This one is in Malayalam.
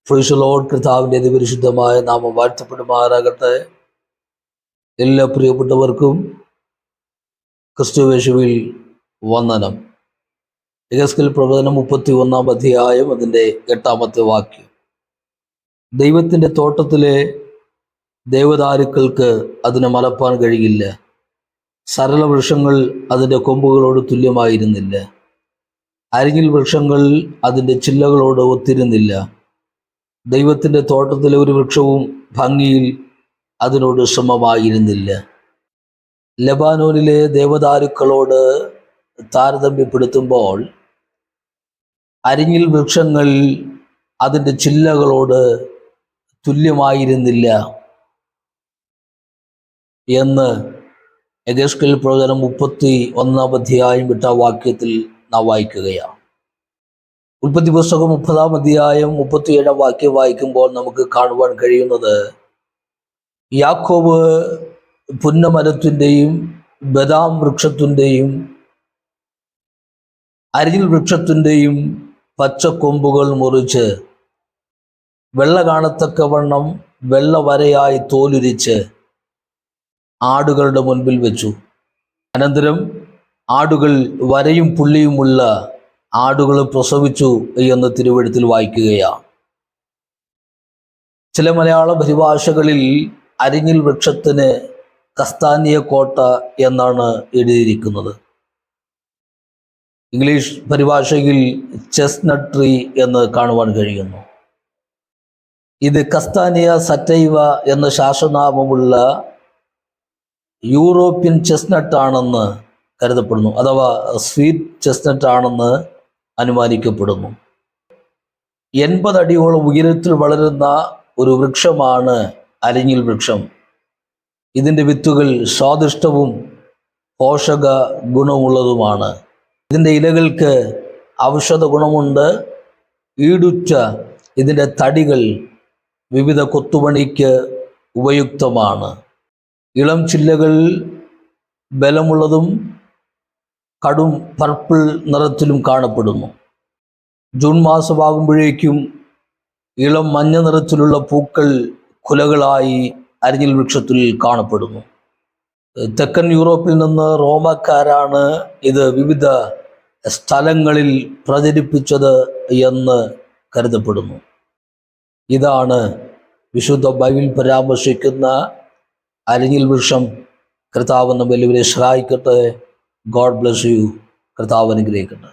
Praise the Lord. കർത്താവിൻ്റെ അതിപരിശുദ്ധമായ നാമം വാഴ്ത്തപ്പെടുമാറാകട്ടെ. എല്ലാ പ്രിയപ്പെട്ടവർക്കും ക്രിസ്തുയേശുവിൽ വന്ദനം. യെഹെസ്കേൽ പ്രവചനം 31 അധ്യായം അതിൻ്റെ 8 വാക്യം. ദൈവത്തിൻ്റെ തോട്ടത്തിലെ ദേവദാരുക്കൾക്ക് അതിനെ മറപ്പാൻ കഴിയില്ല. സരള വൃക്ഷങ്ങൾ അതിൻ്റെ കൊമ്പുകളോട് തുല്യമായിരുന്നില്ല. അരികിൽ വൃക്ഷങ്ങൾ അതിൻ്റെ ചില്ലകളോട് ഒത്തിരുന്നില്ല. ദൈവത്തിൻ്റെ തോട്ടത്തിലെ ഒരു വൃക്ഷവും ഭംഗിയിൽ അതിനോട് സമമായിരുന്നില്ല. ലെബാനോനിലെ ദേവദാരുക്കളോട് താരതമ്യപ്പെടുത്തുമ്പോൾ അരിഞ്ഞിൽ വൃക്ഷങ്ങൾ അതിൻ്റെ ചില്ലകളോട് തുല്യമായിരുന്നില്ല എന്ന് യെഹെസ്കേൽ പ്രവചനം 31 അധ്യായം 8 വാക്യത്തിൽ നാം വായിക്കുകയാണ്. ഉൽപ്പത്തി പുസ്തകം 30 അധ്യായം 37 വാക്യം വായിക്കുമ്പോൾ നമുക്ക് കാണുവാൻ കഴിയുന്നത്, യാക്കോബ് പുന്നമരത്തിൻ്റെയും ബദാം വൃക്ഷത്തിൻ്റെയും അരിൽ വൃക്ഷത്തിൻ്റെയും പച്ചക്കൊമ്പുകൾ മുറിച്ച് വെള്ള കാണത്തക്കവണ്ണം വെള്ള വരയായി തോലുരിച്ച് ആടുകളുടെ മുൻപിൽ വെച്ചു. അനന്തരം ആടുകൾ വരയും പുള്ളിയുമുള്ള ആടുകൾ പ്രസവിച്ചു എന്ന് തിരുവെഴുത്തിൽ വായിക്കുകയാണ്. ചില മലയാള പരിഭാഷകളിൽ അരിഞ്ഞിൽ വൃക്ഷത്തിന് കസ്താനിയ കോട്ട എന്നാണ് എഴുതിയിരിക്കുന്നത്. ഇംഗ്ലീഷ് പരിഭാഷയിൽ ചെസ്നട്ട് ട്രീ എന്ന് കാണുവാൻ കഴിയുന്നു. ഇത് കസ്താനിയ സറ്റൈവ എന്ന ശാസ്ത്രനാമമുള്ള യൂറോപ്യൻ ചെസ്നട്ട് ആണെന്ന് കരുതപ്പെടുന്നു, അഥവാ സ്വീറ്റ് ചെസ്നട്ട് ആണെന്ന് അനുമാനിക്കപ്പെടുന്നു. 80 അടിയോളം ഉയരത്തിൽ വളരുന്ന ഒരു വൃക്ഷമാണ് അരിഞ്ഞിൽ വൃക്ഷം. ഇതിൻ്റെ വിത്തുകൾ സ്വാദിഷ്ടവും പോഷക ഗുണമുള്ളതുമാണ്. ഇതിൻ്റെ ഇലകൾക്ക് ഔഷധ ഗുണമുണ്ട്. ഈടുറ്റ ഇതിൻ്റെ തടികൾ വിവിധ കൊത്തുപണിക്ക് ഉപയുക്തമാണ്. ഇളം ചില്ലകൾ ബലമുള്ളതും കടും പർപ്പിൾ നിറത്തിലും കാണപ്പെടുന്നു. ജൂൺ മാസമാകുമ്പോഴേക്കും ഇളം മഞ്ഞ നിറത്തിലുള്ള പൂക്കൾ കുലകളായി അരിഞ്ഞിൽ വൃക്ഷത്തിൽ കാണപ്പെടുന്നു. തെക്കൻ യൂറോപ്പിൽ നിന്ന് റോമക്കാരാണ് ഇത് വിവിധ സ്ഥലങ്ങളിൽ പ്രചരിപ്പിച്ചത് എന്ന് കരുതപ്പെടുന്നു. ഇതാണ് വിശുദ്ധ ബൈബിൾ പരാമർശിക്കുന്ന അരിഞ്ഞിൽ വൃക്ഷം. കർത്താവ് നമ്മെ എല്ലാവരെയും സഹായിക്കട്ടെ. God bless you. കർത്താവ് അനുഗ്രഹിക്കട്ടെ.